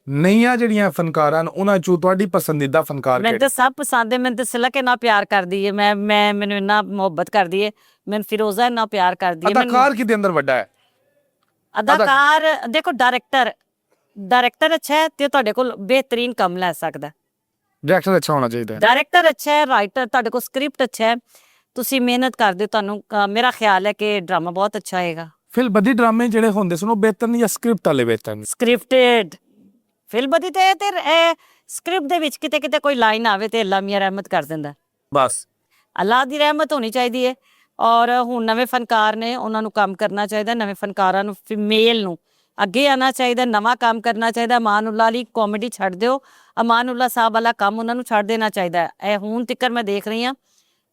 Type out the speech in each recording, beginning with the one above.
ਨਈਆਂ ਜਿਹੜੀਆਂ ਫਨਕਾਰਾਂ ਉਹਨਾਂ ਚੋਂ ਤੁਹਾਡੀ ਪਸੰਦੀਦਾ ਫਨਕਾਰ ਮੈਨੂੰ ਤਾਂ ਸਭ ਪਸੰਦ ਹੈ। ਮੈਨੂੰ ਤਾਂ ਸਿਲਕ ਇੰਨਾ ਪਿਆਰ ਕਰਦੀ ਹੈ, ਮੈਂ ਮੈਨੂੰ ਇੰਨਾ ਮੁਹੱਬਤ ਕਰਦੀ ਹੈ, ਮੈਨੂੰ ਫਿਰੋਜ਼ਾ ਇੰਨਾ ਪਿਆਰ ਕਰਦੀ ਹੈ। ਅਦਾਕਾਰ ਕਿਹਦੇ ਅੰਦਰ ਵੱਡਾ ਹੈ? ਅਦਾਕਾਰ ਦੇਖੋ, ਡਾਇਰੈਕਟਰ ਅੱਛਾ ਹੈ ਤੇ ਤੁਹਾਡੇ ਕੋਲ ਬਿਹਤਰੀਨ ਕੰਮ ਲੈ ਸਕਦਾ। ਡਾਇਰੈਕਟਰ ਅੱਛਾ ਹੋਣਾ ਚਾਹੀਦਾ ਹੈ। ਡਾਇਰੈਕਟਰ ਅੱਛਾ ਹੈ, ਰਾਈਟਰ ਤੁਹਾਡੇ ਕੋਲ ਸਕ੍ਰਿਪਟ ਅੱਛਾ ਹੈ, ਤੁਸੀਂ ਮਿਹਨਤ ਕਰਦੇ ਹੋ, ਤੁਹਾਨੂੰ ਮੇਰਾ ਖਿਆਲ ਹੈ ਕਿ ਡਰਾਮਾ ਬਹੁਤ ਅੱਛਾ ਹੋਏਗਾ। ਫਿਲਬੱਦੀ ਡਰਾਮੇ ਜਿਹੜੇ ਹੁੰਦੇ ਸਨ ਉਹ ਬਿਹਤਰ ਨਹੀਂ ਜਾਂ ਸਕ੍ਰਿਪਟ ਵਾਲੇ ਬਿਹਤਰ ਨੇ? ਸਕ੍ਰਿਪਟਡ ਫਿਲਬੱਦੀ ਤੇ ਸਕ੍ਰਿਪਟ ਦੇ ਵਿੱਚ ਕਿਤੇ ਕਿਤੇ ਕੋਈ ਲਾਈਨ ਆਵੇ ਤੇ ਅੱਲਾ ਮੀਆਂ ਰਹਿਮਤ ਕਰ ਦਿੰਦਾ, ਬਸ ਅੱਲਾ ਦੀ ਰਹਿਮਤ ਹੋਣੀ ਚਾਹੀਦੀ ਹੈ। ਔਰ ਹੁਣ ਨਵੇਂ ਫਨਕਾਰ ਨੇ, ਉਹਨਾਂ ਨੂੰ ਕੰਮ ਕਰਨਾ ਚਾਹੀਦਾ, ਨਵੇਂ ਫਨਕਾਰਾਂ ਨੂੰ, ਫੀਮੇਲ ਨੂੰ ਅੱਗੇ ਆਉਣਾ ਚਾਹੀਦਾ, ਨਵਾਂ ਕੰਮ ਕਰਨਾ ਚਾਹੀਦਾ। ਅਮਾਨੁੱਲਾ ਲਈ ਕਾਮੇਡੀ ਛੱਡ ਦਿਓ, ਅਮਾਨੁੱਲਾ ਸਾਹਿਬ ਵਾਲਾ ਕੰਮ ਉਹਨਾਂ ਨੂੰ ਛੱਡ ਦੇਣਾ ਚਾਹੀਦਾ। ਇਹ ਹੁਣ ਤੱਕ ਮੈਂ ਦੇਖ ਰਹੀ ਹਾਂ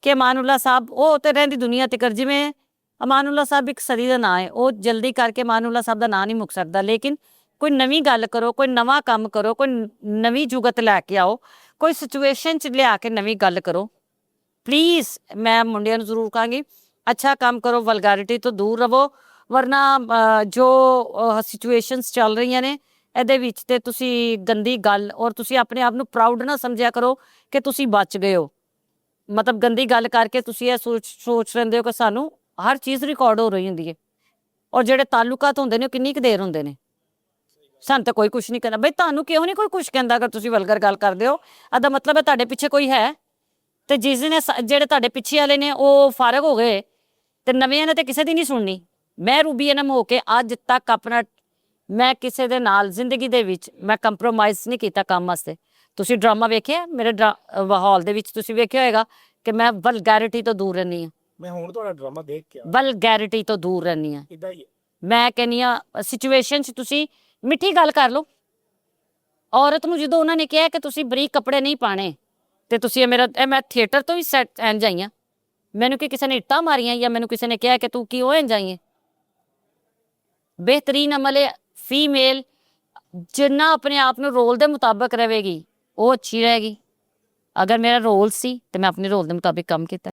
ਕਿ ਅਮਾਨੁੱਲਾ ਸਾਹਿਬ ਉਹ ਤੇ ਰਹਿੰਦੀ ਦੁਨੀਆ ਤੱਕ, ਜਿਵੇਂ ਅਮਾਨੁੱਲਾ ਸਾਹਿਬ ਇੱਕ ਸਦੀ ਦਾ ਨਾਂ ਹੈ, ਉਹ ਜਲਦੀ ਕਰਕੇ ਅਮਾਨੁੱਲਾ ਸਾਹਿਬ ਦਾ ਨਾਂ ਨਹੀਂ ਮੁੱਕ ਸਕਦਾ। ਲੇਕਿਨ ਕੋਈ ਨਵੀਂ ਗੱਲ ਕਰੋ, ਕੋਈ ਨਵਾਂ ਕੰਮ ਕਰੋ, ਕੋਈ ਨਵੀਂ ਜੁਗਤ ਲੈ ਕੇ ਆਓ, ਕੋਈ ਸਿਚੁਏਸ਼ਨ 'ਚ ਲਿਆ ਕੇ ਨਵੀਂ ਗੱਲ ਕਰੋ ਪਲੀਜ਼। ਮੈਂ ਮੁੰਡਿਆਂ ਨੂੰ ਜ਼ਰੂਰ ਕਹਾਂਗੀ, ਅੱਛਾ ਕੰਮ ਕਰੋ, ਵਲਗੈਰਿਟੀ ਤੋਂ ਦੂਰ ਰਹੋ, ਵਰਨਾ ਜੋ ਸਿਚੁਏਸ਼ਨਸ ਚੱਲ ਰਹੀਆਂ ਨੇ ਇਹਦੇ ਵਿੱਚ ਤੇ ਤੁਸੀਂ ਗੰਦੀ ਗੱਲ, ਔਰ ਤੁਸੀਂ ਆਪਣੇ ਆਪ ਨੂੰ ਪ੍ਰਾਊਡ ਨਾ ਸਮਝਿਆ ਕਰੋ ਕਿ ਤੁਸੀਂ ਬਚ ਗਏ ਹੋ। ਮਤਲਬ ਗੰਦੀ ਗੱਲ ਕਰਕੇ ਤੁਸੀਂ ਇਹ ਸੋਚ ਲੈਂਦੇ ਹੋ ਕਿ ਸਾਨੂੰ ਹਰ ਚੀਜ਼ ਰਿਕਾਰਡ ਹੋ ਰਹੀ ਹੁੰਦੀ ਹੈ, ਔਰ ਜਿਹੜੇ ਤਾਲੁਕਾਤ ਹੁੰਦੇ ਨੇ ਉਹ ਕਿੰਨੀ ਕੁ ਦੇਰ ਹੁੰਦੇ ਨੇ, ਸਾਨੂੰ ਤਾਂ ਕੋਈ ਕੁਛ ਨਹੀਂ ਕਹਿੰਦਾ। ਬਈ ਤੁਹਾਨੂੰ ਕਿਉਂ ਨਹੀਂ ਕੋਈ ਕੁਛ ਕਹਿੰਦਾ ਅਗਰ ਤੁਸੀਂ ਵਲਗਰ ਗੱਲ ਕਰਦੇ ਹੋ? ਇਹਦਾ ਮਤਲਬ ਹੈ ਤੁਹਾਡੇ ਪਿੱਛੇ ਕੋਈ ਹੈ, ਤੇ ਜਿਸ ਦਿਨ ਜਿਹੜੇ ਤੁਹਾਡੇ ਪਿੱਛੇ ਵਾਲੇ ਨੇ ਉਹ ਫਾਰਗ ਹੋ ਗਏ ਤੇ ਨਵੇਂ ਨੇ ਤੇ ਕਿਸੇ ਦੀ ਨਹੀਂ ਸੁਣਨੀ। ਮੈਂ ਰੂਬੀ ਇਨਮ ਹੋ ਕੇ ਅੱਜ ਤੱਕ ਆਪਣਾ, ਮੈਂ ਕਿਸੇ ਦੇ ਨਾਲ ਜ਼ਿੰਦਗੀ ਦੇ ਵਿੱਚ ਮੈਂ ਕੰਪਰੋਮਾਈਜ਼ ਨਹੀਂ ਕੀਤਾ ਕੰਮ ਵਾਸਤੇ। ਤੁਸੀਂ ਡਰਾਮਾ ਵੇਖਿਆ ਮੇਰੇ ਹਾਲ ਦੇ ਵਿੱਚ, ਤੁਸੀਂ ਵੇਖਿਆ ਹੋਏਗਾ ਕਿ ਮੈਂ ਵਲਗੈਰਿਟੀ ਤੋਂ ਦੂਰ ਰਹਿੰਦੀ ਹਾਂ। ਮੈਂ ਹੁਣ ਤੁਹਾਡਾ ਡਰਾਮਾ ਦੇਖ ਕੇ ਵਲਗੈਰਿਟੀ ਤੋਂ ਦੂਰ ਰਹਿੰਦੀ ਹਾਂ। ਇਦਾਂ ਹੀ ਮੈਂ ਕਹਿੰਦੀ ਹਾਂ ਸਿਚੁਏਸ਼ਨ 'ਚ ਤੁਸੀਂ ਮਿੱਠੀ ਗੱਲ ਕਰ ਲਓ। ਔਰਤ ਨੂੰ ਜਦੋਂ ਉਹਨਾਂ ਨੇ ਕਿਹਾ ਕਿ ਤੁਸੀਂ ਬਰੀਕ ਕੱਪੜੇ ਨਹੀਂ ਪਾਣੇ, ਤੇ ਤੁਸੀਂ ਮੈਂ ਥੀਏਟਰ ਤੋਂ ਹੀ ਸੈੱਟ ਐਨ ਜਾਈਆਂ। ਮੈਨੂੰ ਕਿ ਕਿਸੇ ਨੇ ਇੱਟਾਂ ਮਾਰੀਆਂ ਜਾਂ ਮੈਨੂੰ ਕਿਸੇ ਨੇ ਕਿਹਾ ਕਿ ਤੂੰ ਕੀ ਹੋਏ ਜਾਈਏ। ਬਿਹਤਰੀਨ ਅਮਲ ਹੈ, ਫੀਮੇਲ ਜਿੰਨਾ ਆਪਣੇ ਆਪ ਨੂੰ ਰੋਲ ਦੇ ਮੁਤਾਬਕ ਰਹੇਗੀ ਉਹ ਅੱਛੀ ਰਹੇਗੀ। ਅਗਰ ਮੇਰਾ ਰੋਲ ਸੀ ਤੇ ਮੈਂ ਆਪਣੇ ਰੋਲ ਦੇ ਮੁਤਾਬਿਕ ਕੰਮ ਕੀਤਾ।